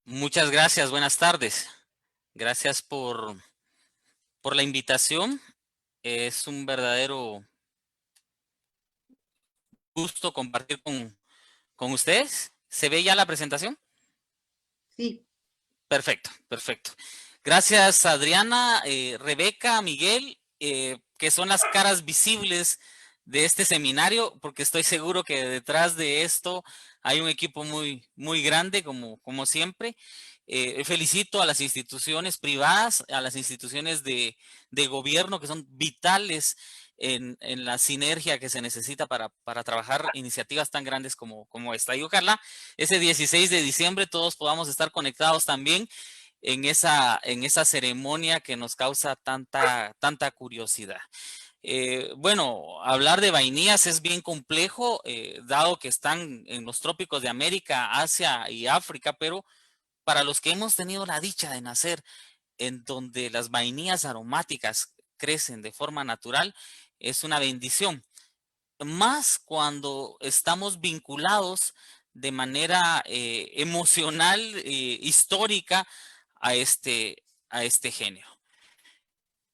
Muchas gracias, buenas tardes. Gracias por la invitación. Es un verdadero gusto compartir con ustedes. ¿Se ve ya la presentación? Sí, Perfecto, perfecto. Gracias, Adriana, Rebeca, Miguel, que son las caras visibles de este seminario, porque estoy seguro que detrás de esto hay un equipo muy grande, como siempre. Felicito a las instituciones privadas, a las instituciones de gobierno que son vitales en la sinergia que se necesita para trabajar iniciativas tan grandes como esta. Y ojalá ese 16 de diciembre todos podamos estar conectados también en esa ceremonia que nos causa tanta curiosidad. Bueno, hablar de vainillas es bien complejo, dado que están en los trópicos de América, Asia y África, pero para los que hemos tenido la dicha de nacer en donde las vainillas aromáticas crecen de forma natural, es una bendición. Más cuando estamos vinculados de manera emocional, histórica a este género.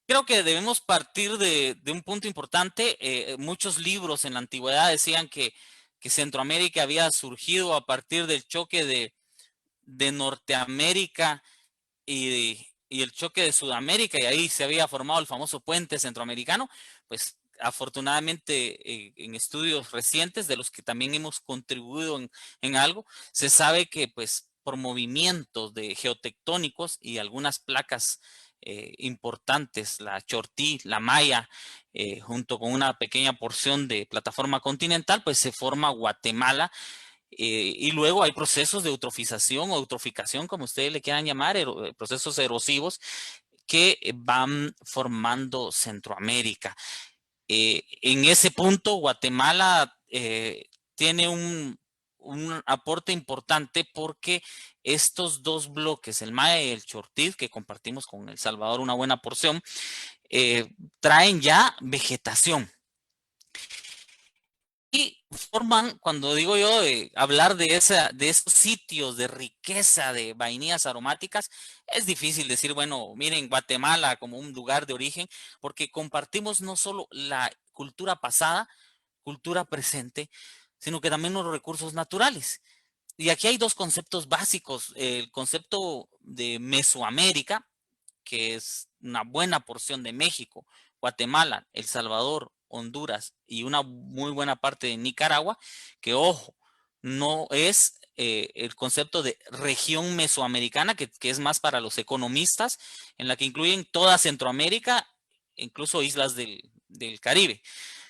Creo que debemos partir de un punto importante. Muchos libros en la antigüedad decían que Centroamérica había surgido a partir del choque de Norteamérica y el choque de Sudamérica, y ahí se había formado el famoso puente centroamericano. Pues afortunadamente en estudios recientes, de los que también hemos contribuido en algo, se sabe que pues por movimientos de geotectónicos y algunas placas importantes, la Chortí, la Maya, junto con una pequeña porción de plataforma continental, pues se forma Guatemala. Y luego hay procesos de eutrofización o eutroficación, como ustedes le quieran llamar, procesos erosivos que van formando Centroamérica. En ese punto, Guatemala tiene un aporte importante porque estos dos bloques, el Maya y el Chortí, que compartimos con El Salvador una buena porción, eh, traen ya vegetación. Y forman, cuando digo yo de hablar de esos sitios de riqueza de vainillas aromáticas, es difícil decir, bueno, miren Guatemala como un lugar de origen, porque compartimos no solo la cultura pasada, cultura presente, sino que también los recursos naturales. Y aquí hay dos conceptos básicos: el concepto de Mesoamérica, que es una buena porción de México, Guatemala, El Salvador, Honduras y una muy buena parte de Nicaragua, que ojo, no es el concepto de región mesoamericana, que es más para los economistas, en la que incluyen toda Centroamérica, incluso islas del Caribe,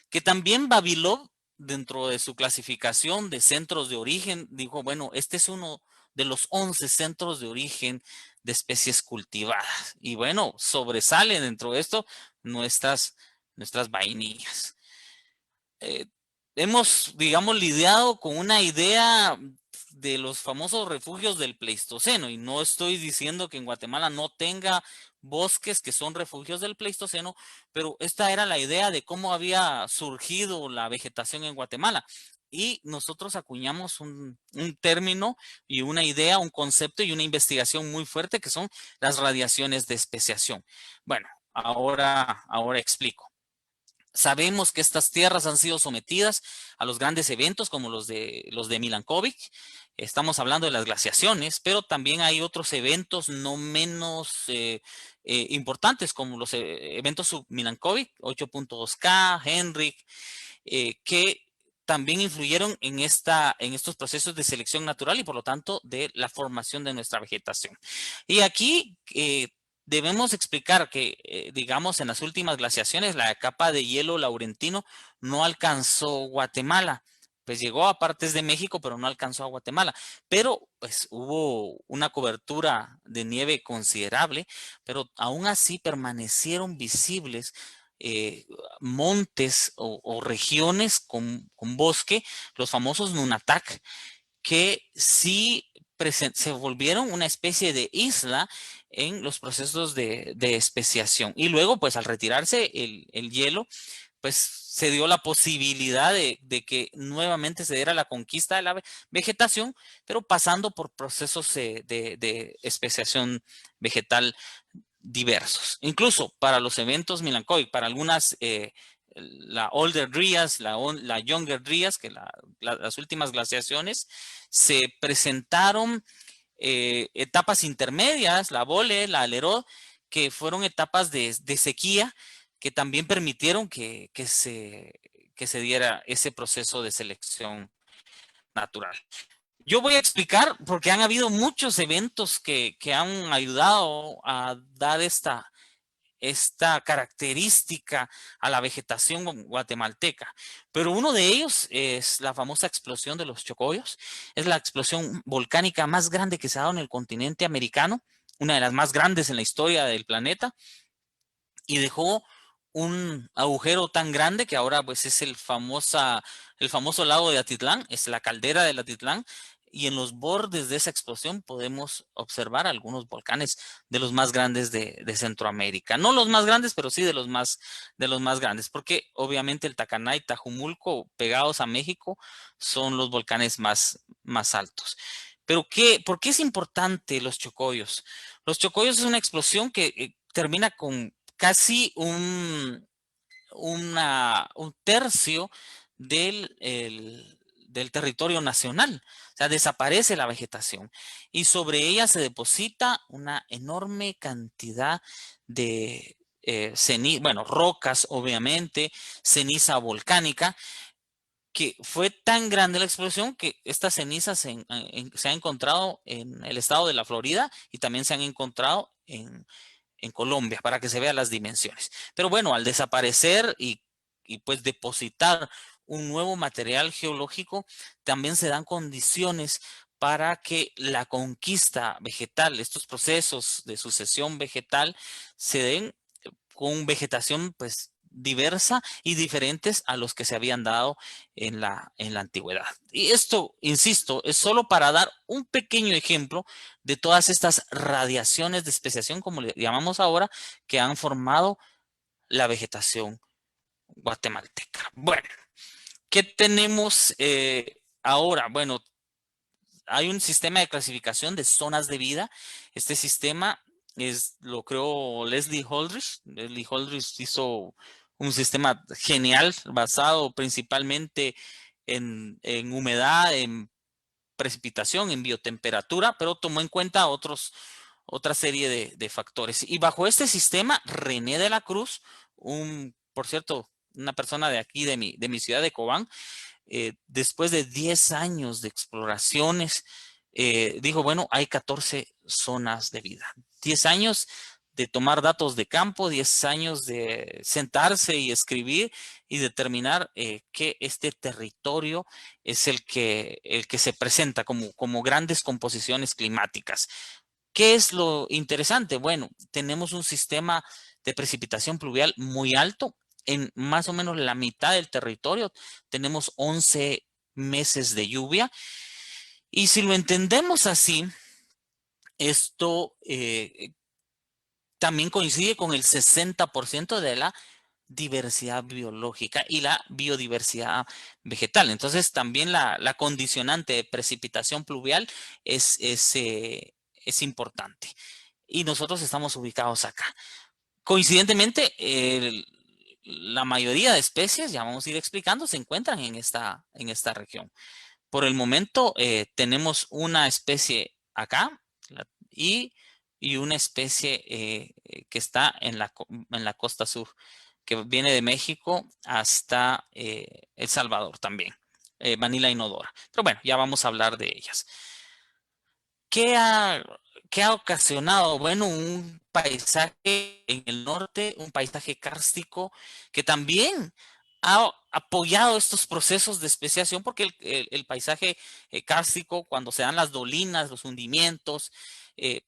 que también Babilov, dentro de su clasificación de centros de origen, dijo, bueno, este es uno de los 11 centros de origen de especies cultivadas. Y bueno, sobresale dentro de esto nuestras vainillas. Eh, Hemos, digamos, lidiado con una idea de los famosos refugios del Pleistoceno, y no estoy diciendo que en Guatemala no tenga bosques que son refugios del Pleistoceno, pero esta era la idea de cómo había surgido la vegetación en Guatemala. Y nosotros acuñamos un término y una idea, un concepto y una investigación muy fuerte, que son las radiaciones de especiación. Bueno, ahora explico. Sabemos que estas tierras han sido sometidas a los grandes eventos como los de Milankovic. Estamos hablando de las glaciaciones, pero también hay otros eventos no menos importantes, como los eventos sub-Milankovic, 8.2K, Henrik, que también influyeron en estos procesos de selección natural y por lo tanto de la formación de nuestra vegetación. Y aquí debemos explicar que, digamos, en las últimas glaciaciones, la capa de hielo laurentino no alcanzó Guatemala. Pues llegó a partes de México, pero no alcanzó a Guatemala. Pero pues hubo una cobertura de nieve considerable, pero aún así permanecieron visibles eh, montes o regiones con bosque, los famosos Nunatak, que sí se volvieron una especie de isla en los procesos de especiación. Y luego, pues al retirarse el hielo, pues se dio la posibilidad de que nuevamente se diera la conquista de la vegetación, pero pasando por procesos de especiación vegetal diversos. Incluso para los eventos Milankovic, para algunas, la Older Dryas, la Younger Dryas, que las últimas glaciaciones, se presentaron etapas intermedias, la Vole, la Aleró, que fueron etapas de sequía que también permitieron que se diera ese proceso de selección natural. Yo voy a explicar porque han habido muchos eventos que han ayudado a dar esta característica a la vegetación guatemalteca. Pero uno de ellos es la famosa explosión de los Chocoyos. Es la explosión volcánica más grande que se ha dado en el continente americano, una de las más grandes en la historia del planeta, y dejó un agujero tan grande que ahora pues es el famoso lago de Atitlán, es la caldera de Atitlán, y en los bordes de esa explosión podemos observar algunos volcanes de los más grandes de Centroamérica. No los más grandes, pero sí de los más grandes, porque obviamente el Tacaná y Tajumulco, pegados a México, son los volcanes más altos. Pero ¿por qué es importante los Chocoyos? Los Chocoyos es una explosión que termina con casi un tercio del territorio nacional. O sea, desaparece la vegetación y sobre ella se deposita una enorme cantidad de bueno, rocas, obviamente, ceniza volcánica, que fue tan grande la explosión que estas cenizas se han encontrado en el estado de la Florida y también se han encontrado en Colombia, para que se vean las dimensiones. Pero bueno, al desaparecer y pues depositar un nuevo material geológico, también se dan condiciones para que la conquista vegetal, estos procesos de sucesión vegetal, se den con vegetación pues diversa y diferentes a los que se habían dado en la antigüedad. Y esto, insisto, es solo para dar un pequeño ejemplo de todas estas radiaciones de especiación, como le llamamos ahora, que han formado la vegetación guatemalteca. Bueno, ¿qué tenemos ahora? Bueno, hay un sistema de clasificación de zonas de vida. Este sistema lo creó Leslie Holdridge. Leslie Holdridge hizo un sistema genial basado principalmente en humedad, en precipitación, en biotemperatura, pero tomó en cuenta otra serie de factores. Y bajo este sistema, René de la Cruz, por cierto, una persona de aquí, de mi ciudad de Cobán, después de 10 años de exploraciones, dijo, bueno, hay 14 zonas de vida. 10 años de tomar datos de campo, 10 años de sentarse y escribir y determinar que este territorio es el que se presenta como grandes composiciones climáticas. ¿Qué es lo interesante? Bueno, tenemos un sistema de precipitación pluvial muy alto. En más o menos la mitad del territorio tenemos 11 meses de lluvia. Y si lo entendemos así, esto también coincide con el 60% de la diversidad biológica y la biodiversidad vegetal. Entonces, también la condicionante de precipitación pluvial es importante. Y nosotros estamos ubicados acá. Coincidentemente, la mayoría de especies, ya vamos a ir explicando, se encuentran en esta región. Por el momento, tenemos una especie acá y, y una especie que está en la costa sur, que viene de México hasta El Salvador también, Manila inodora. Pero bueno, ya vamos a hablar de ellas. ¿Qué ha, qué ha ocasionado? Bueno, un paisaje en el norte, un paisaje kárstico que también ha apoyado estos procesos de especiación porque el paisaje kárstico, cuando se dan las dolinas, los hundimientos, eh,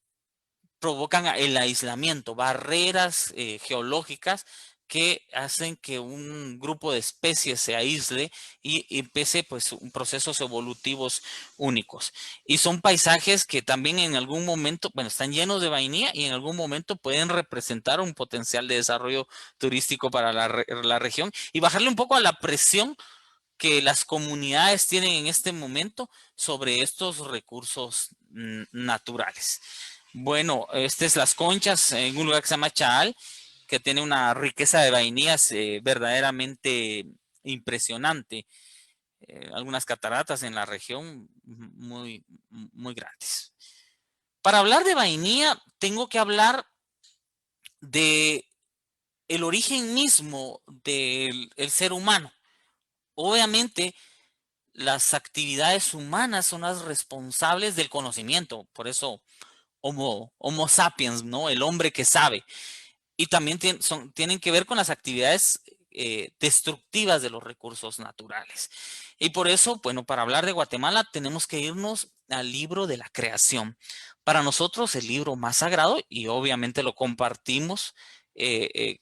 provocan el aislamiento, barreras geológicas que hacen que un grupo de especies se aísle y empiece pues procesos evolutivos únicos. Y son paisajes que también en algún momento, bueno, están llenos de vainilla y en algún momento pueden representar un potencial de desarrollo turístico para la región y bajarle un poco a la presión que las comunidades tienen en este momento sobre estos recursos naturales. Bueno, este es Las Conchas, en un lugar que se llama Chaal, que tiene una riqueza de vainillas verdaderamente impresionante. Algunas cataratas en la región muy grandes. Para hablar de vainilla, tengo que hablar de el origen mismo del ser humano. Obviamente, las actividades humanas son las responsables del conocimiento, por eso Homo sapiens, ¿no? El hombre que sabe. Y también tienen que ver con las actividades destructivas de los recursos naturales. Y por eso, bueno, para hablar de Guatemala tenemos que irnos al libro de la creación. Para nosotros el libro más sagrado, y obviamente lo compartimos, el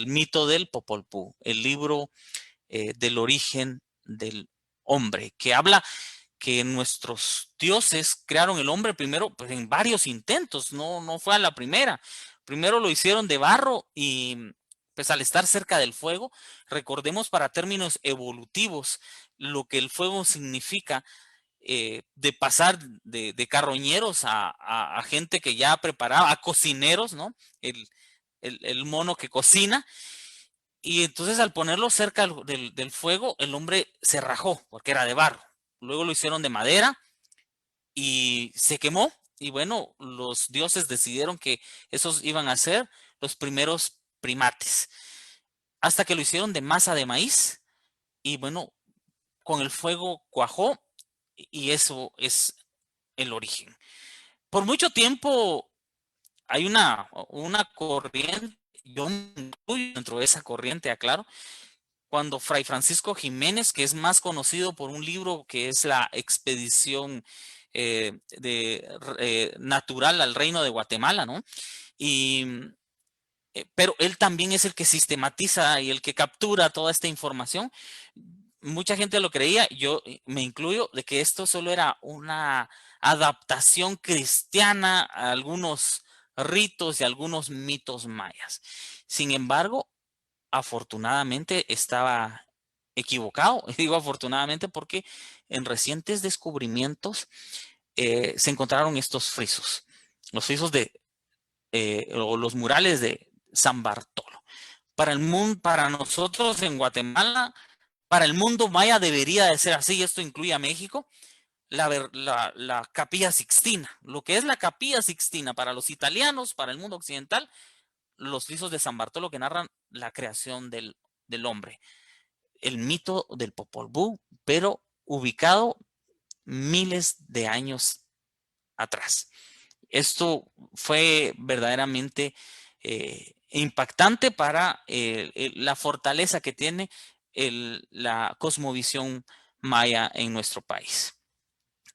mito del Popol Vuh, el libro del origen del hombre, que habla que nuestros dioses crearon el hombre primero pues, en varios intentos, no fue a la primera. Primero lo hicieron de barro y pues al estar cerca del fuego, recordemos para términos evolutivos lo que el fuego significa de pasar de carroñeros a gente que ya preparaba, a cocineros, ¿no? El mono que cocina. Y entonces al ponerlo cerca del fuego, el hombre se rajó porque era de barro. Luego lo hicieron de madera y se quemó. Y bueno, los dioses decidieron que esos iban a ser los primeros primates. Hasta que lo hicieron de masa de maíz y bueno, con el fuego cuajó y eso es el origen. Por mucho tiempo hay una corriente, yo me incluyo dentro de esa corriente, aclaro, cuando Fray Francisco Jiménez, que es más conocido por un libro que es la expedición natural al reino de Guatemala, ¿no? Y, pero él también es el que sistematiza y el que captura toda esta información. Mucha gente lo creía, yo me incluyo, de que esto solo era una adaptación cristiana a algunos ritos y algunos mitos mayas. Sin embargo, afortunadamente estaba equivocado. Y digo afortunadamente porque en recientes descubrimientos se encontraron estos frisos, los frisos o los murales de San Bartolo. Para el mundo, para nosotros en Guatemala, para el mundo maya debería de ser así, esto incluye a México, la Capilla Sixtina. Lo que es la Capilla Sixtina para los italianos, para el mundo occidental, los frisos de San Bartolo que narran la creación del hombre, el mito del Popol Vuh, pero ubicado miles de años atrás. Esto fue verdaderamente impactante para la fortaleza que tiene la cosmovisión maya en nuestro país.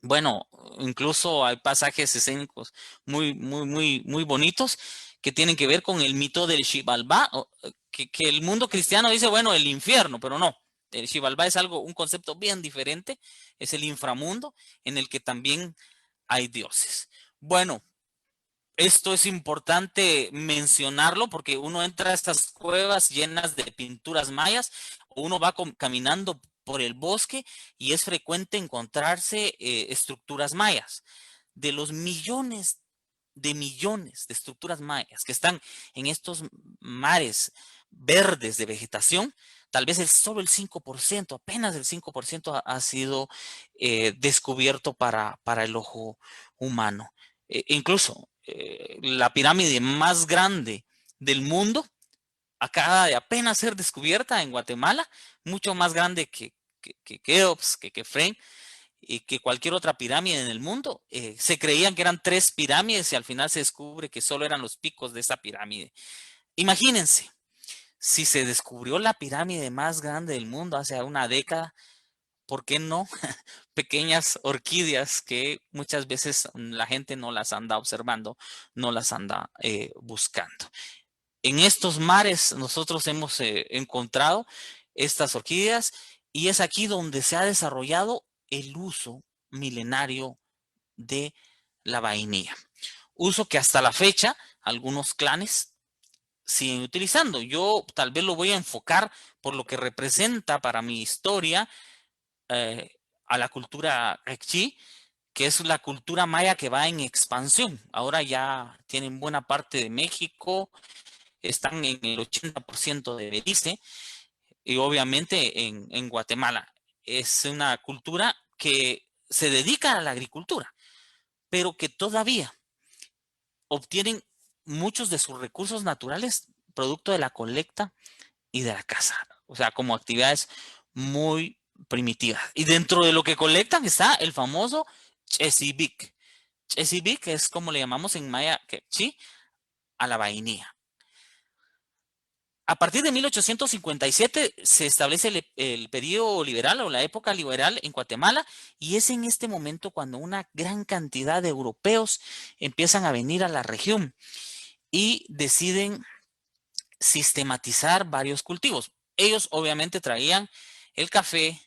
Bueno, incluso hay pasajes escénicos muy bonitos que tienen que ver con el mito del Xibalbá, que el mundo cristiano dice, bueno, el infierno, pero no. El Xibalbá es un concepto bien diferente, es el inframundo en el que también hay dioses. Bueno, esto es importante mencionarlo porque uno entra a estas cuevas llenas de pinturas mayas, uno va caminando por el bosque y es frecuente encontrarse estructuras mayas. De los millones de estructuras mayas que están en estos mares verdes de vegetación, tal vez solo el 5%, apenas el 5% ha sido descubierto para el ojo humano. Incluso la pirámide más grande del mundo acaba de apenas ser descubierta en Guatemala, mucho más grande que Keops, que Kefren y que cualquier otra pirámide en el mundo. Se creían que eran 3 pirámides y al final se descubre que solo eran los picos de esa pirámide. Imagínense, si se descubrió la pirámide más grande del mundo hace una década, ¿por qué no pequeñas orquídeas que muchas veces la gente no las anda observando, no las anda buscando? En estos mares nosotros hemos encontrado estas orquídeas y es aquí donde se ha desarrollado el uso milenario de la vainilla. Uso que hasta la fecha algunos clanes siguen utilizando. Yo tal vez lo voy a enfocar por lo que representa para mi historia eh, a la cultura K'chi, que es la cultura maya que va en expansión. Ahora ya tienen buena parte de México, están en el 80% de Belice y obviamente en Guatemala. Es una cultura que se dedica a la agricultura, pero que todavía obtienen muchos de sus recursos naturales producto de la colecta y de la caza. O sea, como actividades muy primitivas. Y dentro de lo que colectan está el famoso Chesibic. Chesibic es como le llamamos en maya quechí a la vainilla. A partir de 1857 se establece el periodo liberal o la época liberal en Guatemala y es en este momento cuando una gran cantidad de europeos empiezan a venir a la región y deciden sistematizar varios cultivos. Ellos obviamente traían el café,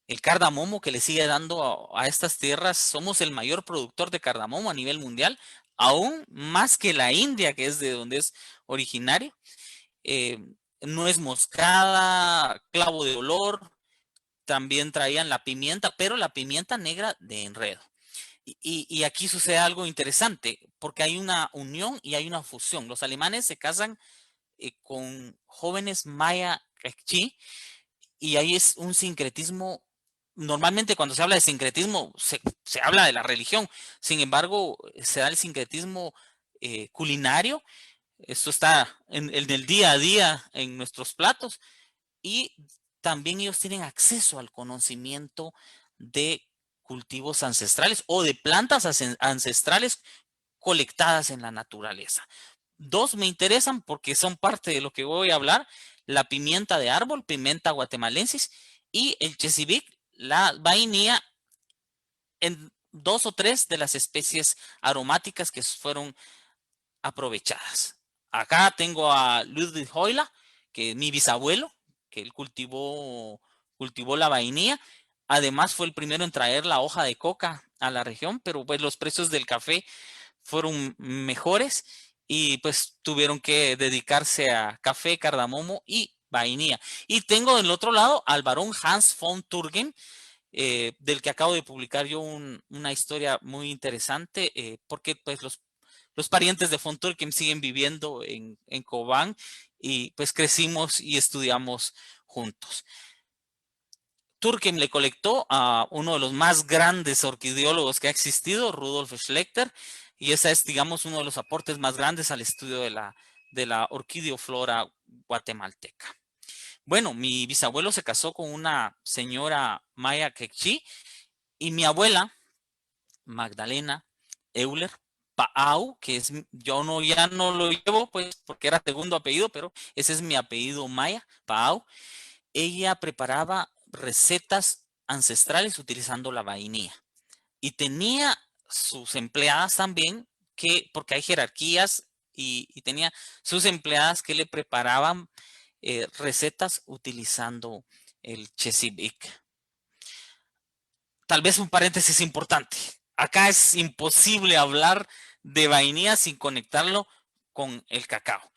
el cardamomo que le sigue dando a estas tierras. Somos el mayor productor de cardamomo a nivel mundial, aún más que la India, que es de donde es originario. Eh, Nuez moscada, clavo de olor, también traían la pimienta, pero la pimienta negra de enredo. Y aquí sucede algo interesante, porque hay una unión y hay una fusión. Los alemanes se casan con jóvenes maya k'chi y ahí es un sincretismo. Normalmente cuando se habla de sincretismo se habla de la religión, sin embargo se da el sincretismo culinario. Esto está en el día a día en nuestros platos y también ellos tienen acceso al conocimiento de cultivos ancestrales o de plantas ancestrales colectadas en la naturaleza. Dos me interesan porque son parte de lo que voy a hablar: la pimienta de árbol, pimienta guatemalensis, y el chesibic, la vainilla, en dos o tres de las especies aromáticas que fueron aprovechadas. Acá tengo a Ludwig Hoyla, que es mi bisabuelo, que él cultivó la vainilla. Además fue el primero en traer la hoja de coca a la región, pero pues los precios del café fueron mejores y pues tuvieron que dedicarse a café, cardamomo y vainilla. Y tengo del otro lado al barón Hans von Turgen, del que acabo de publicar yo una historia muy interesante, porque pues los parientes de von Turgen siguen viviendo en Cobán y pues crecimos y estudiamos juntos. Turkheim le colectó a uno de los más grandes orquideólogos que ha existido, Rudolf Schlechter, y ese es, digamos, uno de los aportes más grandes al estudio de la orquideoflora guatemalteca. Bueno, mi bisabuelo se casó con una señora maya quechí y mi abuela, Magdalena Euler Paau, que es, yo no, ya no lo llevo, pues, porque era segundo apellido, pero ese es mi apellido maya, Paau. Ella preparaba recetas ancestrales utilizando la vainilla y tenía sus empleadas también, porque hay jerarquías y tenía sus empleadas que le preparaban recetas utilizando el chesibic. Tal vez un paréntesis importante. Acá es imposible hablar de vainilla sin conectarlo con el cacao.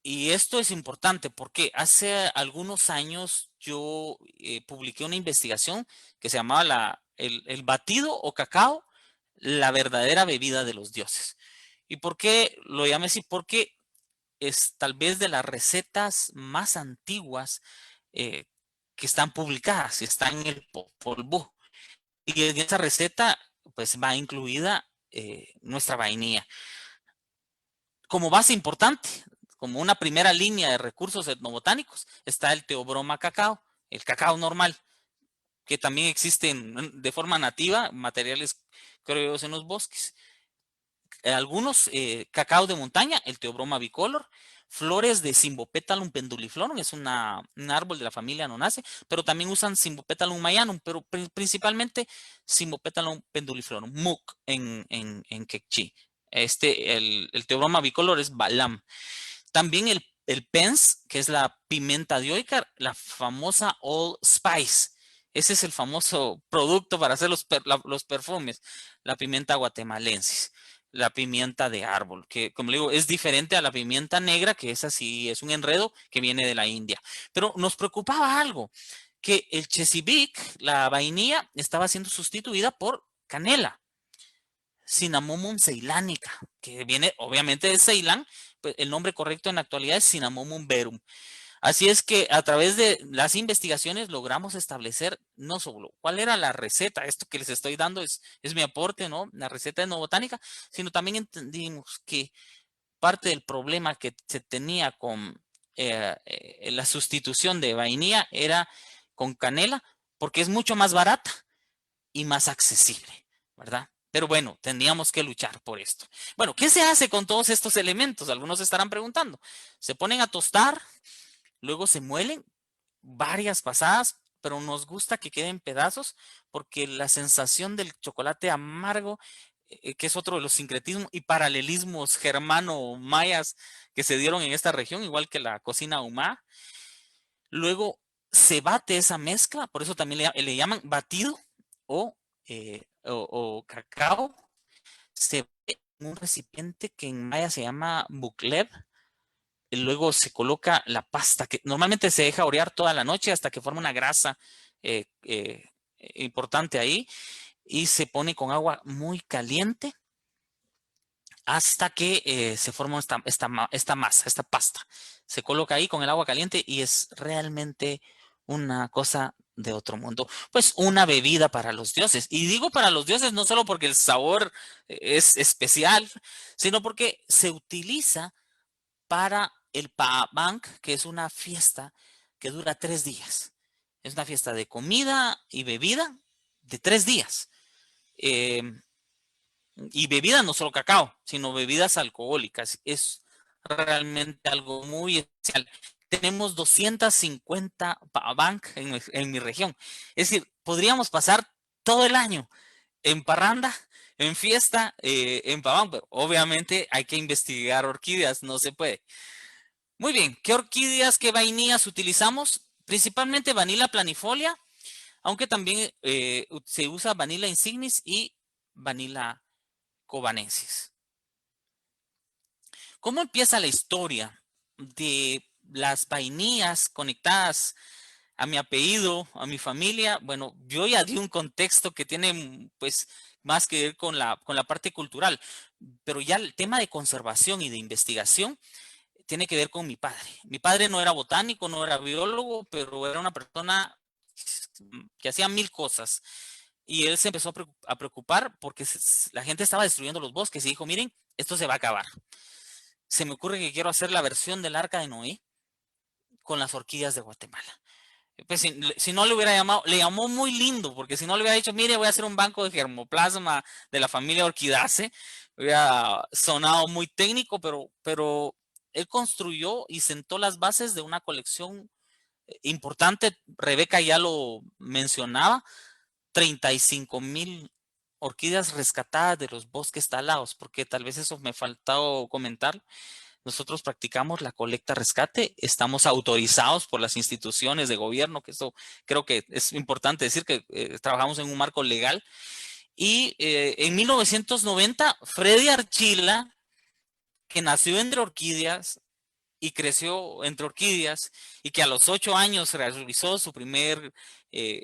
Y esto es importante porque hace algunos años yo publiqué una investigación que se llamaba el batido o cacao, la verdadera bebida de los dioses. ¿Y por qué lo llamé así? Porque es tal vez de las recetas más antiguas eh, que están publicadas y están en el Popol Vuh. Y en esa receta pues va incluida nuestra vainilla. Como base importante, como una primera línea de recursos etnobotánicos, está el Theobroma cacao, el cacao normal, que también existe de forma nativa, materiales criollos en los bosques. Algunos cacao de montaña, el Theobroma bicolor, flores de Cymbopetalum penduliflorum, es un árbol de la familia Nonaceae, pero también usan Cymbopetalum mayanum, pero principalmente Cymbopetalum penduliflorum, MUC en quechí. El Theobroma bicolor es Balam. También el Pence, que es la pimienta dioica, la famosa Old Spice. Ese es el famoso producto para hacer los perfumes, la pimienta guatemalensis, la pimienta de árbol, que como le digo, es diferente a la pimienta negra, que es así, es un enredo que viene de la India. Pero nos preocupaba algo, que el Chesapeake, la vainilla, estaba siendo sustituida por canela. Cinnamomum ceylanica, que viene obviamente de Ceilán, pues el nombre correcto en la actualidad es Cinnamomum verum. Así es que a través de las investigaciones logramos establecer no solo cuál era la receta, esto que les estoy dando es mi aporte, ¿no? La receta etnobotánica, sino también entendimos que parte del problema que se tenía con la sustitución de vainilla era con canela, porque es mucho más barata y más accesible, ¿verdad? Pero bueno, tendríamos que luchar por esto. Bueno, ¿qué se hace con todos estos elementos? Algunos se estarán preguntando. Se ponen a tostar, luego se muelen varias pasadas, pero nos gusta que queden pedazos porque la sensación del chocolate amargo, que es otro de los sincretismos y paralelismos germano-mayas que se dieron en esta región, igual que la cocina ahumada. Luego se bate esa mezcla, por eso también le llaman batido o cacao. Se ve en un recipiente que en maya se llama buklev. Y luego se coloca la pasta, que normalmente se deja orear toda la noche hasta que forma una grasa eh, eh, importante ahí. Y se pone con agua muy caliente hasta que se forma esta masa, esta pasta. Se coloca ahí con el agua caliente y es realmente una cosa de otro mundo. Pues una bebida para los dioses. Y digo para los dioses no solo porque el sabor es especial, sino porque se utiliza para el Pabank, que es una fiesta que dura 3 días. Es una fiesta de comida y bebida de 3 días. Eh, y bebida no solo cacao, sino bebidas alcohólicas. Es realmente algo muy especial. Tenemos 250 bank en mi región. Es decir, podríamos pasar todo el año en parranda, en fiesta, en paván, pero obviamente hay que investigar orquídeas, no se puede. Muy bien, ¿qué orquídeas, qué vainillas utilizamos? Principalmente Vanilla planifolia, aunque también se usa Vanilla insignis y Vanilla Cobanensis. ¿Cómo empieza la historia de las vainillas conectadas a mi apellido, a mi familia? Bueno, yo ya di un contexto que tiene pues más que ver con la parte cultural, pero ya el tema de conservación y de investigación tiene que ver con mi padre. Mi padre no era botánico, no era biólogo, pero era una persona que hacía mil cosas. Y él se empezó a preocupar porque la gente estaba destruyendo los bosques y dijo, miren, esto se va a acabar. Se me ocurre que quiero hacer la versión del Arca de Noé con las orquídeas de Guatemala. Pues si no le hubiera llamado, le llamó muy lindo, porque si no le hubiera dicho, mire, voy a hacer un banco de germoplasma de la familia Orquidaceae, hubiera sonado muy técnico, pero él construyó y sentó las bases de una colección importante. Rebeca ya lo mencionaba, 35,000 orquídeas rescatadas de los bosques talados, porque tal vez eso me faltó comentar. Nosotros practicamos la colecta rescate, estamos autorizados por las instituciones de gobierno, que eso creo que es importante decir que trabajamos en un marco legal. Y en 1990, Freddy Archila, que nació entre orquídeas y creció entre orquídeas, y que a los 8 años realizó su primer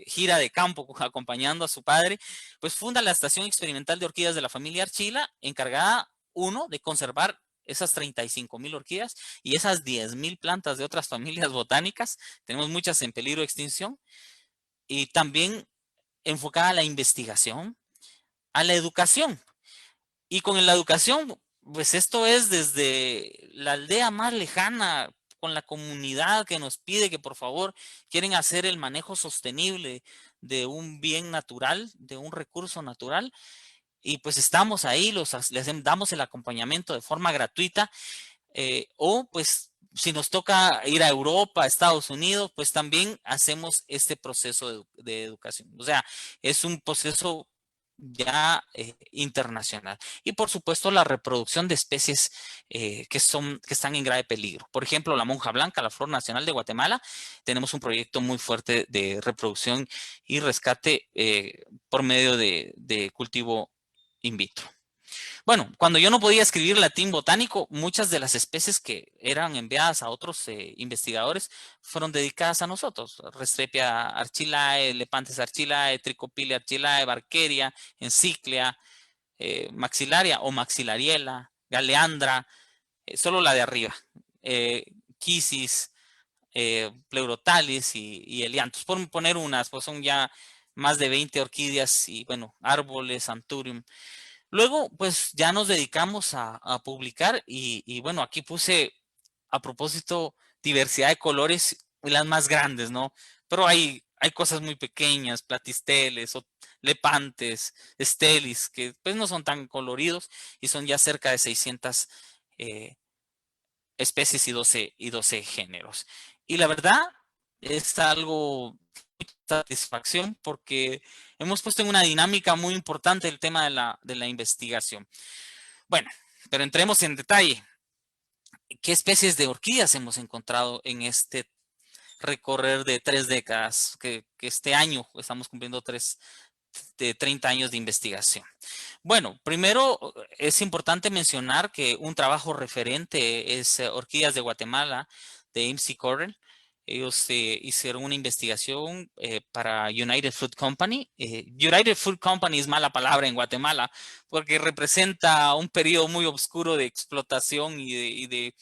gira de campo acompañando a su padre, pues funda la Estación Experimental de Orquídeas de la familia Archila, encargada, uno, de conservar esas 35,000 orquídeas y esas 10,000 plantas de otras familias botánicas. Tenemos muchas en peligro de extinción. Y también enfocada a la investigación, a la educación. Y con la educación, pues esto es desde la aldea más lejana, con la comunidad que nos pide que por favor quieren hacer el manejo sostenible de un bien natural, de un recurso natural. Y pues estamos ahí, les damos el acompañamiento de forma gratuita. O pues si nos toca ir a Europa, a Estados Unidos, pues también hacemos este proceso de educación. O sea, es un proceso ya internacional. Y por supuesto la reproducción de especies que están en grave peligro. Por ejemplo, la monja blanca, la flor nacional de Guatemala, tenemos un proyecto muy fuerte de reproducción y rescate por medio de cultivo in vitro. Bueno, cuando yo no podía escribir latín botánico, muchas de las especies que eran enviadas a otros investigadores fueron dedicadas a nosotros. Restreppia archilae, Lepanthes archilae, Tricopilia archilae, Barkeria, Enciclea, Maxillaria o Maxillariela, Galeandra, solo la de arriba, Quisis, Pleurotalis y Helianthus. Por poner unas, pues son ya más de 20 orquídeas y bueno, árboles, Anthurium. Luego, pues ya nos dedicamos a publicar y bueno, aquí puse a propósito diversidad de colores y las más grandes, ¿no? Pero hay cosas muy pequeñas, platisteles, o lepantes, estelis, que pues no son tan coloridos y son ya cerca de 600 eh, especies y 12 géneros. Y la verdad es algo de satisfacción porque hemos puesto en una dinámica muy importante el tema de la investigación. Bueno, pero entremos en detalle. ¿Qué especies de orquídeas hemos encontrado en este recorrer de 3 décadas? Que este año estamos cumpliendo de 30 años de investigación. Bueno, primero es importante mencionar que un trabajo referente es Orquídeas de Guatemala de IMSI Correll. Ellos hicieron una investigación para United Fruit Company. United Fruit Company es mala palabra en Guatemala porque representa un periodo muy oscuro de explotación de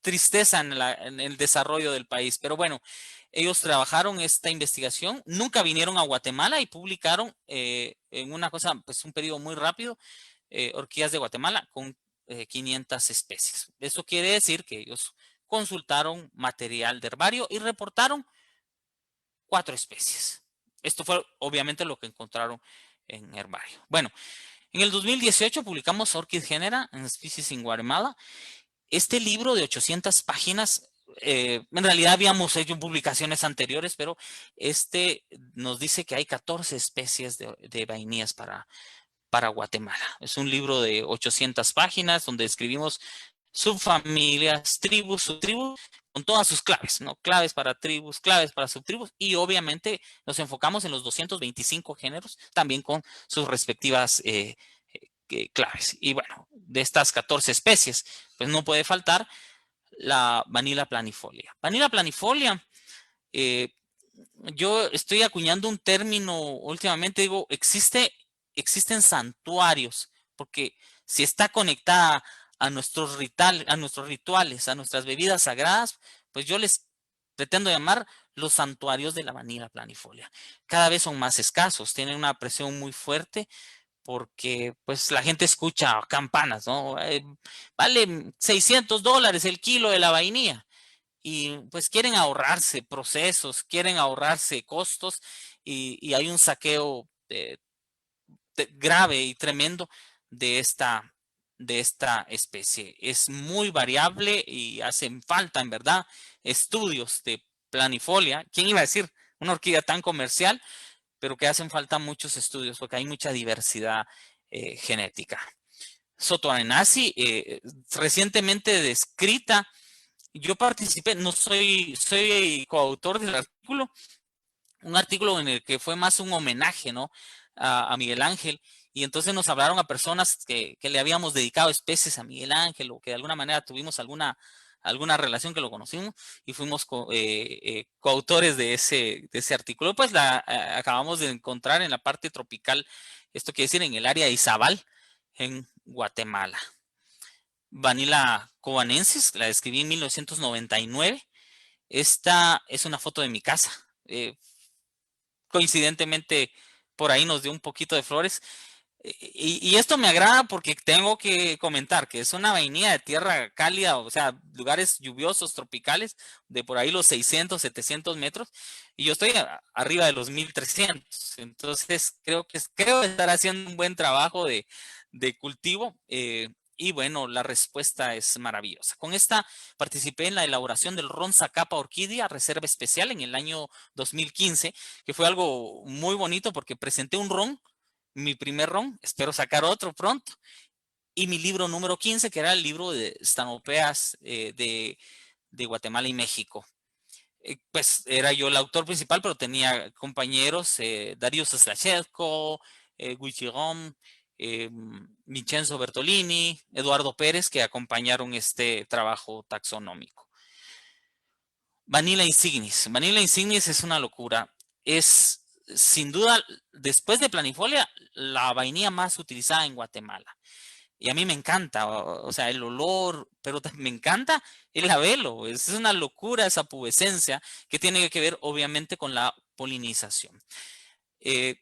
tristeza en el desarrollo del país. Pero bueno, ellos trabajaron esta investigación, nunca vinieron a Guatemala y publicaron en una cosa, pues un periodo muy rápido, orquídeas de Guatemala con 500 especies. Eso quiere decir que ellos consultaron material de herbario y reportaron 4 especies. Esto fue obviamente lo que encontraron en herbario. Bueno, en el 2018 publicamos Orchid Genera and Species in Guatemala. Este libro de 800 páginas, en realidad habíamos hecho publicaciones anteriores, pero este nos dice que hay 14 especies de vainillas para Guatemala. Es un libro de 800 páginas donde escribimos subfamilias, tribus, subtribus, con todas sus claves, ¿no? Claves para tribus, claves para subtribus, y obviamente nos enfocamos en los 225 géneros, también con sus respectivas claves. Y bueno, de estas 14 especies, pues no puede faltar la Vanilla planifolia. Vanilla planifolia, eh, yo estoy acuñando un término últimamente, digo, existen santuarios, porque si está conectada a a nuestros rituales, a nuestras bebidas sagradas, pues yo les pretendo llamar los santuarios de la Vanilla planifolia. Cada vez son más escasos, tienen una presión muy fuerte porque pues la gente escucha campanas, ¿no? Vale $600 el kilo de la vainilla y pues quieren ahorrarse procesos, quieren ahorrarse costos y hay un saqueo grave y tremendo de de esta especie. Es muy variable y hacen falta, en verdad, estudios de planifolia. ¿Quién iba a decir una orquídea tan comercial? Pero que hacen falta muchos estudios porque hay mucha diversidad genética. Sotoanenasi, recientemente descrita, yo participé, no soy coautor del artículo, un artículo en el que fue más un homenaje, ¿no? A Miguel Ángel, y entonces nos hablaron a personas que le habíamos dedicado especies a Miguel Ángel o que de alguna manera tuvimos alguna relación que lo conocimos y fuimos coautores de ese artículo. Pues acabamos de encontrar en la parte tropical, esto quiere decir en el área de Izabal, en Guatemala. Vanilla covanensis, la describí en 1999. Esta es una foto de mi casa. Coincidentemente, por ahí nos dio un poquito de flores. Y esto me agrada porque tengo que comentar que es una vainilla de tierra cálida, o sea, lugares lluviosos, tropicales, de por ahí los 600, 700 metros, y yo estoy arriba de los 1300. Entonces, creo estar haciendo un buen trabajo de cultivo. Y bueno, la respuesta es maravillosa. Con esta participé en la elaboración del ron Zacapa Orquídea Reserva Especial en el año 2015, que fue algo muy bonito porque presenté un ron mi primer ron, espero sacar otro pronto. Y mi libro número 15, que era el libro de estanopeas de Guatemala y México. Pues era yo el autor principal, pero tenía compañeros, Darius Slachetko, Guichigón, Vincenzo Bertolini, Eduardo Pérez, que acompañaron este trabajo taxonómico. Vanilla Insignis. Vanilla Insignis es una locura. Es sin duda, después de Planifolia, la vainilla más utilizada en Guatemala. Y a mí me encanta, o sea, el olor, pero me encanta el labelo. Es una locura esa pubescencia que tiene que ver obviamente con la polinización.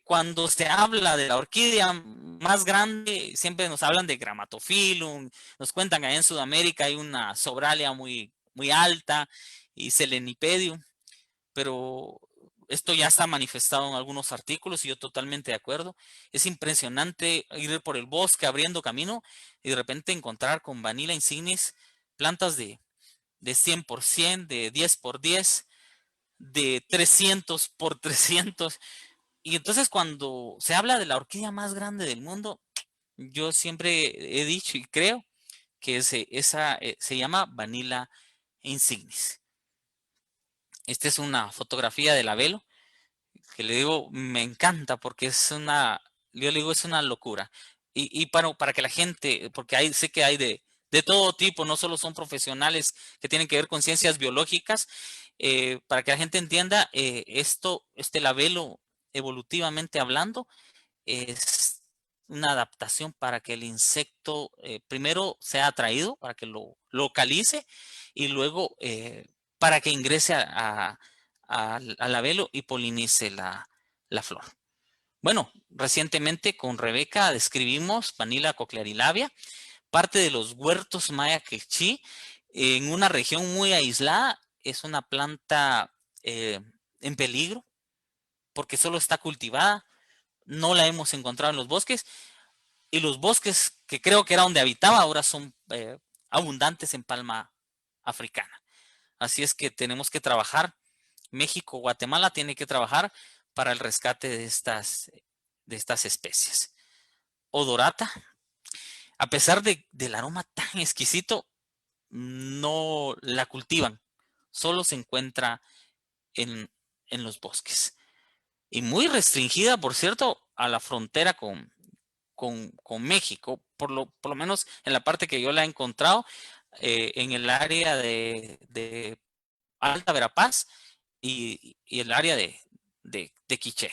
Cuando se habla de la orquídea más grande, siempre nos hablan de Grammatophyllum, nos cuentan que en Sudamérica hay una Sobralia muy, muy alta y Selenipedium, pero esto ya está manifestado en algunos artículos y yo totalmente de acuerdo. Es impresionante ir por el bosque abriendo camino y de repente encontrar con Vanilla insignis plantas de 100%, de 10x10, de 300x300. Y entonces cuando se habla de la orquídea más grande del mundo, yo siempre he dicho y creo que esa se llama Vanilla insignis. Esta es una fotografía de la velo que le digo, me encanta porque es una, yo le digo, es una locura. Y para que la gente, porque sé que hay de todo tipo, no solo son profesionales que tienen que ver con ciencias biológicas, para que la gente entienda, este labelo, evolutivamente hablando, es una adaptación para que el insecto primero sea atraído, para que lo localice y luego para que ingrese al labelo y polinice la flor. Bueno, recientemente con Rebeca describimos Vanilla cochlearilabia, parte de los huertos maya quechí, en una región muy aislada. Es una planta en peligro porque solo está cultivada, no la hemos encontrado en los bosques y los bosques que creo que era donde habitaba ahora son abundantes en palma africana. Así es que tenemos que trabajar. México, Guatemala tiene que trabajar para el rescate de estas especies. Odorata, a pesar del aroma tan exquisito, no la cultivan. Solo se encuentra en, en los bosques. Y muy restringida, por cierto, a la frontera con México, por lo menos en la parte que yo la he encontrado, en el área de Alta Verapaz y el área de Quiché.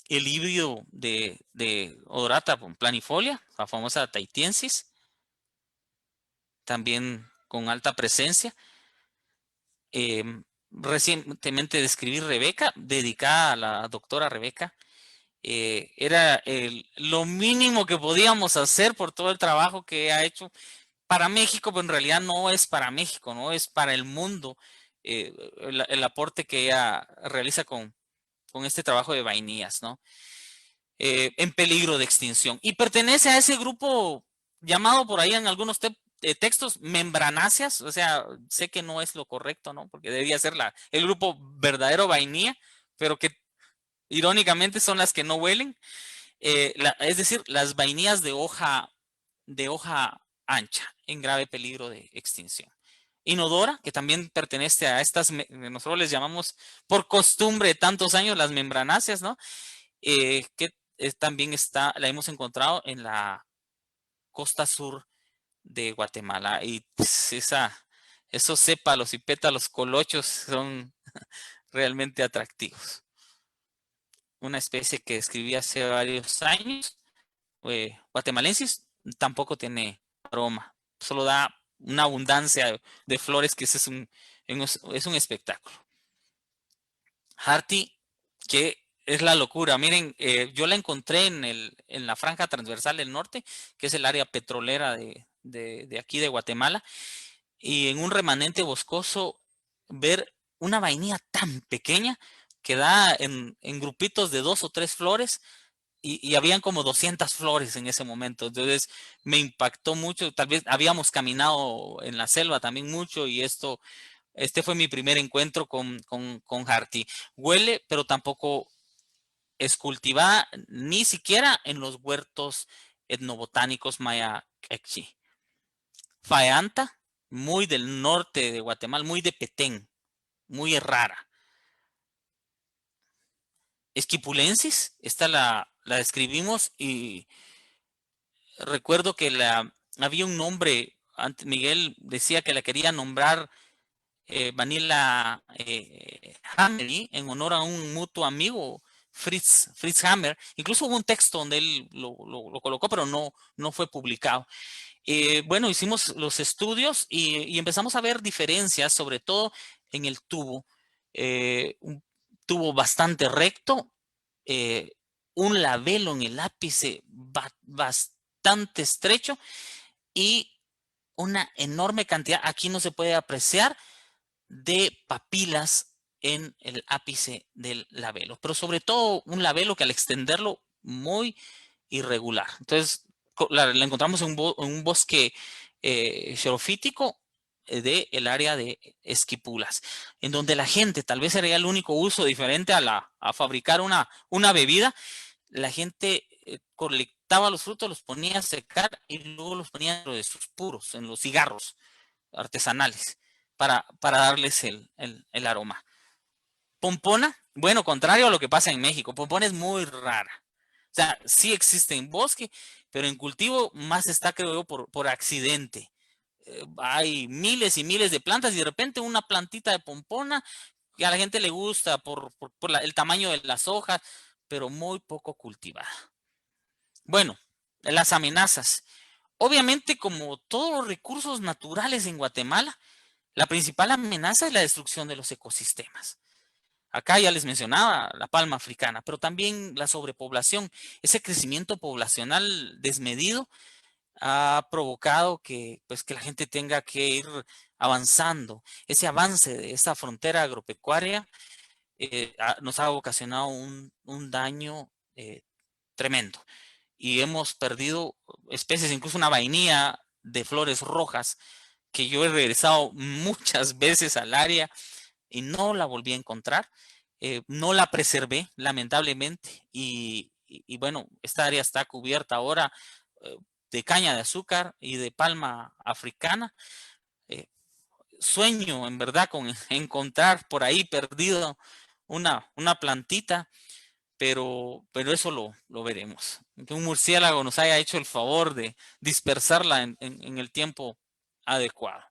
El híbrido de Odorata planifolia, la famosa tahitiensis, también con alta presencia. Recientemente describí Rebeca, dedicada a la doctora Rebeca. Era lo mínimo que podíamos hacer por todo el trabajo que ha hecho para México, pero en realidad no es para México, no es para el mundo. El aporte que ella realiza con este trabajo de vainillas, ¿no? En peligro de extinción. Y pertenece a ese grupo llamado por ahí en algunos textos membranáceas, o sea, sé que no es lo correcto, ¿no? Porque debería ser el grupo verdadero vainilla, pero que irónicamente son las que no huelen. Es decir, las vainillas de hoja ancha, en grave peligro de extinción. Inodora, que también pertenece a estas, nosotros les llamamos por costumbre de tantos años las membranáceas, ¿no? Que también la hemos encontrado en la costa sur de Guatemala. Y pues, esos sépalos y pétalos colochos son realmente atractivos. Una especie que describí hace varios años, guatemalensis, tampoco tiene aroma, solo da una abundancia de flores que es un espectáculo. Harty, que es la locura. Miren, yo la encontré en la franja transversal del norte, que es el área petrolera de aquí de Guatemala, y en un remanente boscoso ver una vainilla tan pequeña que da en grupitos de 2 o 3 flores y habían como 200 flores en ese momento. Entonces me impactó mucho. Tal vez habíamos caminado en la selva también mucho y este fue mi primer encuentro con Harty. Huele, pero tampoco es cultivada ni siquiera en los huertos etnobotánicos maya Ekchi. Faeanta, muy del norte de Guatemala, muy de Petén, muy rara. Esquipulensis, esta la describimos y recuerdo que había un nombre, Miguel decía que la quería nombrar Vanilla Hammerly en honor a un mutuo amigo, Fritz Hammer. Incluso hubo un texto donde él lo colocó, pero no fue publicado. Bueno, hicimos los estudios y empezamos a ver diferencias, sobre todo en el tubo. Un tubo bastante recto, eh, un labelo en el ápice bastante estrecho y una enorme cantidad, aquí no se puede apreciar, de papilas en el ápice del labelo, pero sobre todo un labelo que al extenderlo muy irregular. Entonces la encontramos en un bosque xerofítico del área de Esquipulas, en donde la gente, tal vez sería el único uso diferente a fabricar una bebida, la gente colectaba los frutos, los ponía a secar y luego los ponía dentro de sus puros, en los cigarros artesanales, para darles el aroma. Pompona, bueno, contrario a lo que pasa en México, Pompona es muy rara. O sea, sí existe en bosque, pero en cultivo más está, creo yo, por accidente. Hay miles y miles de plantas y de repente una plantita de pompona que a la gente le gusta por el tamaño de las hojas, pero muy poco cultivada. Bueno, las amenazas. Obviamente, como todos los recursos naturales en Guatemala, la principal amenaza es la destrucción de los ecosistemas. Acá ya les mencionaba la palma africana, pero también la sobrepoblación. Ese crecimiento poblacional desmedido ha provocado pues, que la gente tenga que ir avanzando. Ese avance de esta frontera agropecuaria nos ha ocasionado un daño tremendo. Y hemos perdido especies, incluso una vainilla de flores rojas, que yo he regresado muchas veces al área y no la volví a encontrar. No la preservé, lamentablemente, y bueno, esta área está cubierta ahora eh, de caña de azúcar y de palma africana. Eh, Sueño, en verdad, con encontrar por ahí perdido una plantita, pero eso lo veremos. Que un murciélago nos haya hecho el favor de dispersarla en el tiempo adecuado.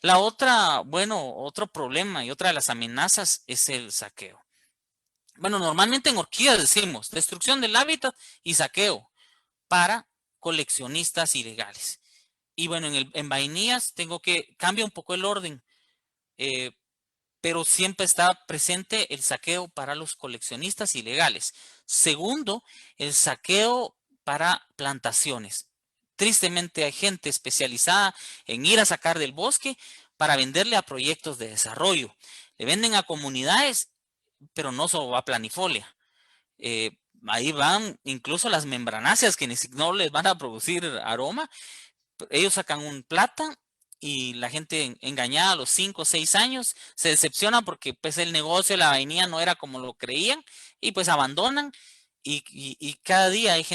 La otra, bueno, otro problema y otra de las amenazas es el saqueo. Bueno, normalmente en orquídeas decimos destrucción del hábitat y saqueo para coleccionistas ilegales. Y bueno, en vainillas cambia un poco el orden, eh, pero siempre está presente el saqueo para los coleccionistas ilegales. Segundo, el saqueo para plantaciones. Tristemente hay gente especializada en ir a sacar del bosque para venderle a proyectos de desarrollo. Le venden a comunidades, pero no solo va a planifolia. Ahí van incluso las membranáceas que no les van a producir aroma. Ellos sacan un plata y la gente engañada a los 5 o 6 años se decepciona porque pues el negocio, la vainilla no era como lo creían y pues abandonan y cada día hay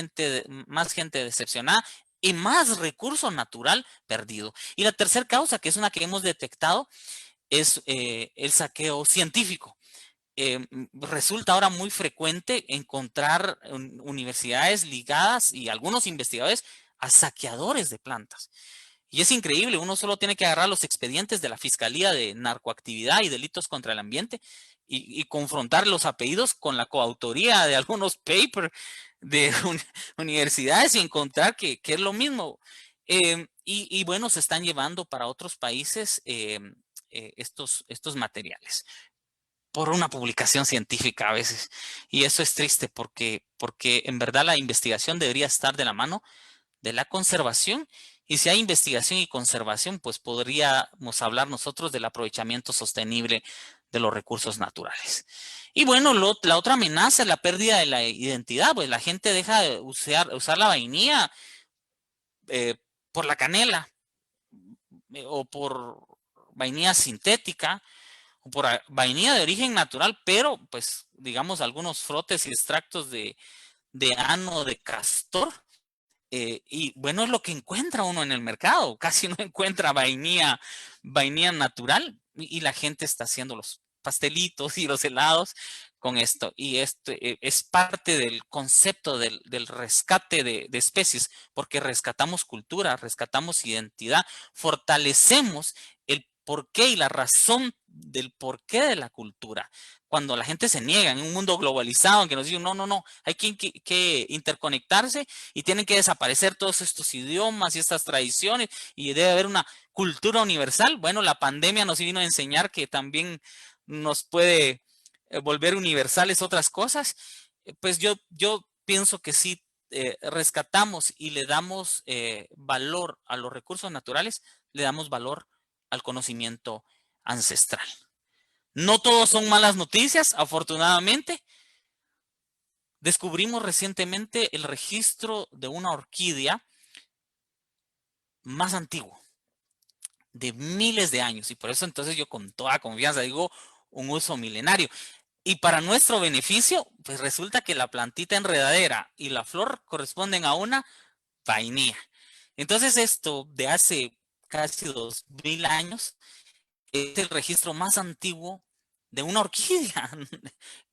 más gente decepcionada y más recurso natural perdido. Y la tercera causa, que es una que hemos detectado, es el saqueo científico. Resulta ahora muy frecuente encontrar universidades ligadas y algunos investigadores a saqueadores de plantas. Y es increíble, uno solo tiene que agarrar los expedientes de la Fiscalía de Narcoactividad y Delitos contra el Ambiente y confrontar los apellidos con la coautoría de algunos papers de universidades y encontrar que es lo mismo. Y bueno, se están llevando para otros países estos materiales por una publicación científica a veces. Y eso es triste porque en verdad la investigación debería estar de la mano de la conservación. Y si hay investigación y conservación, pues podríamos hablar nosotros del aprovechamiento sostenible de los recursos naturales. Y bueno, la otra amenaza es la pérdida de la identidad, pues la gente deja de usar la vainilla eh, por la canela o por vainilla sintética por vainilla de origen natural, pero pues digamos algunos frotes y extractos de ano de castor. Y bueno, es lo que encuentra uno en el mercado. Casi no encuentra vainilla natural y la gente está haciendo los pastelitos y los helados con esto. Y esto es parte del concepto del rescate de especies, porque rescatamos cultura, rescatamos identidad, fortalecemos el porqué y la razón del porqué de la cultura. Cuando la gente se niega en un mundo globalizado en que nos dicen, no, no, no, hay que interconectarse y tienen que desaparecer todos estos idiomas y estas tradiciones y debe haber una cultura universal. Bueno, la pandemia nos vino a enseñar que también nos puede volver universales otras cosas. Pues yo pienso que sí rescatamos y le damos valor a los recursos naturales, le damos valor al conocimiento ancestral. No todos son malas noticias, afortunadamente. Descubrimos recientemente el registro de una orquídea más antiguo, de miles de años, y por eso entonces yo con toda confianza digo un uso milenario. Y para nuestro beneficio, pues resulta que la plantita enredadera y la flor corresponden a una vainilla. Entonces esto de hace casi 2000 años es el registro más antiguo de una orquídea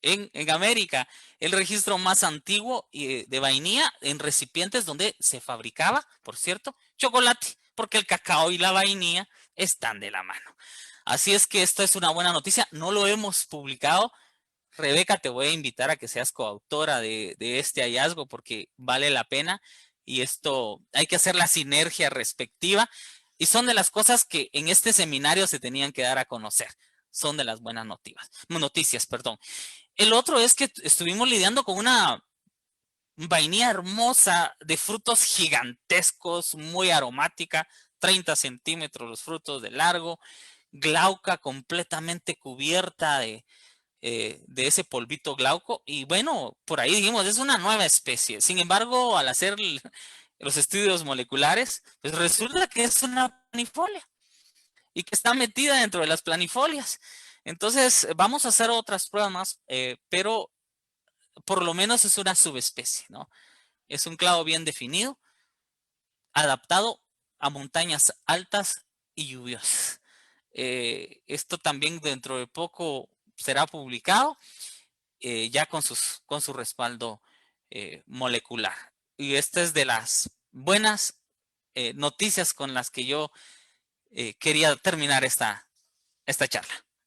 en América. El registro más antiguo de vainilla en recipientes donde se fabricaba, por cierto, chocolate, porque el cacao y la vainilla están de la mano. Así es que esto es una buena noticia. No lo hemos publicado. Rebeca, te voy a invitar a que seas coautora de este hallazgo porque vale la pena y esto hay que hacer la sinergia respectiva y son de las cosas que en este seminario se tenían que dar a conocer. Son de las buenas noticias, perdón. El otro es que estuvimos lidiando con una vainilla hermosa de frutos gigantescos, muy aromática, 30 centímetros los frutos de largo, glauca completamente cubierta de ese polvito glauco. Y bueno, por ahí dijimos, es una nueva especie. Sin embargo, al hacer los estudios moleculares, pues resulta que es una planifolia y que está metida dentro de las planifolias. Entonces, vamos a hacer otras pruebas más, pero por lo menos es una subespecie, ¿no? Es un clavo bien definido, adaptado a montañas altas y lluviosas. Esto también dentro de poco será publicado ya con su respaldo molecular. Y esta es de las buenas noticias con las que yo quería terminar esta charla.